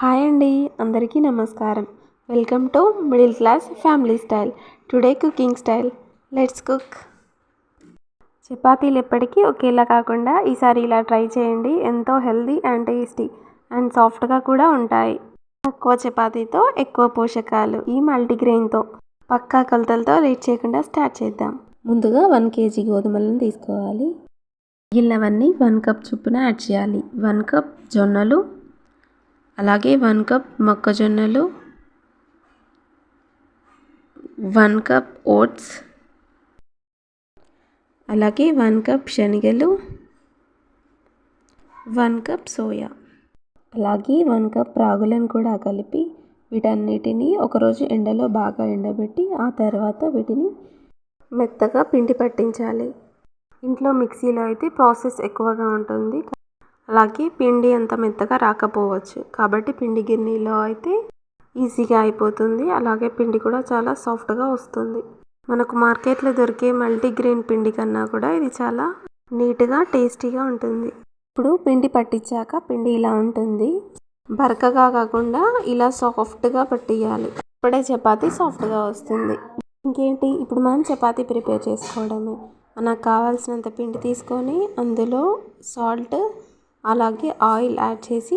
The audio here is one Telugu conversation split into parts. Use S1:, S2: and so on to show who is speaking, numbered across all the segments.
S1: హాయ్ అండి, అందరికీ నమస్కారం. Welcome to middle class family style. Today cooking style. Let's cook. చపాతీలు ఎప్పటికీ ఒకేలా కాకుండా ఈసారి ఇలా ట్రై చేయండి. ఎంతో హెల్దీ అండ్ టేస్టీ అండ్ సాఫ్ట్గా కూడా ఉంటాయి. తక్కువ చపాతీతో ఎక్కువ పోషకాలు ఈ మల్టీగ్రెయిన్తో. పక్కా కొలతలతో లేట్ చేయకుండా స్టార్ట్ చేద్దాం. ముందుగా 1 kg గోధుమలను తీసుకోవాలి. మిగిలినవన్నీ 1 కప్ చొప్పున యాడ్ చేయాలి. 1 కప్ జొన్నలు, అలాగే 1 కప్ మొక్కజొన్నలు, 1 కప్ ఓట్స్, అలాగే 1 కప్ శనగలు, 1 కప్ సోయా, అలాగే 1 కప్ రాగులను కూడా కలిపి వీటన్నిటిని ఒకరోజు ఎండలో బాగా ఎండబెట్టి ఆ తర్వాత వీటిని మెత్తగా పిండి పట్టించాలి. ఇంట్లో మిక్సీలో అయితే ప్రాసెస్ ఎక్కువగా ఉంటుంది, అలాగే పిండి అంత మెత్తగా రాకపోవచ్చు. కాబట్టి పిండి గిన్నెలో అయితే ఈజీగా అయిపోతుంది. అలాగే పిండి కూడా చాలా సాఫ్ట్గా వస్తుంది. మనకు మార్కెట్లో దొరికే మల్టీగ్రెయిన్ పిండి కన్నా కూడా ఇది చాలా నీట్గా టేస్టీగా ఉంటుంది. ఇప్పుడు పిండి పట్టించాక పిండి ఇలా ఉంటుంది. బరకగా కాకుండా ఇలా సాఫ్ట్గా పట్టియాలి. ఇప్పుడే చపాతీ సాఫ్ట్గా వస్తుంది. ఇంకేంటి, ఇప్పుడు మనం చపాతీ ప్రిపేర్ చేసుకోవడమే. మనకు కావాల్సినంత పిండి తీసుకొని అందులో సాల్ట్ అలాగే ఆయిల్ యాడ్ చేసి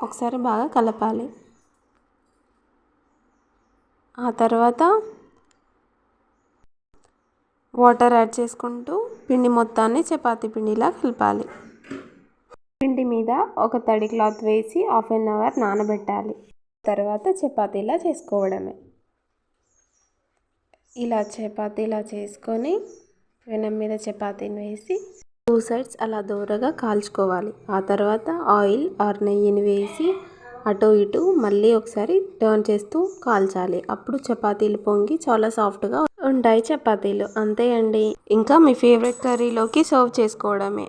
S1: ఒకసారి బాగా కలపాలి. ఆ తర్వాత వాటర్ యాడ్ చేసుకుంటూ పిండి మొత్తాన్ని చపాతీ పిండిలా కలపాలి. పిండి మీద ఒక తడి క్లాత్ వేసి 1/2 అవర్ నానబెట్టాలి. తర్వాత చపాతీలా చేసుకోవడమే. ఇలా చపాతీలా చేసుకొని పెనం మీద చపాతీని వేసి 2 సైడ్స్ అలా దూరగా కాల్చుకోవాలి. ఆ తర్వాత ఆయిల్ ఆర్ నెయ్యిని వేసి అటు ఇటు మళ్ళీ ఒకసారి టర్న్ చేస్తూ కాల్చాలి. అప్పుడు చపాతీలు పొంగి చాలా సాఫ్ట్గా ఉంటాయి చపాతీలు. అంతే అండి, ఇంకా మీ ఫేవరెట్ కర్రీలోకి సర్వ్ చేసుకోవడమే.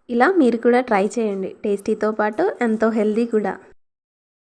S1: ఇలా మీరు కూడా ట్రై చేయండి. టేస్టీతో పాటు ఎంతో హెల్దీ కూడా.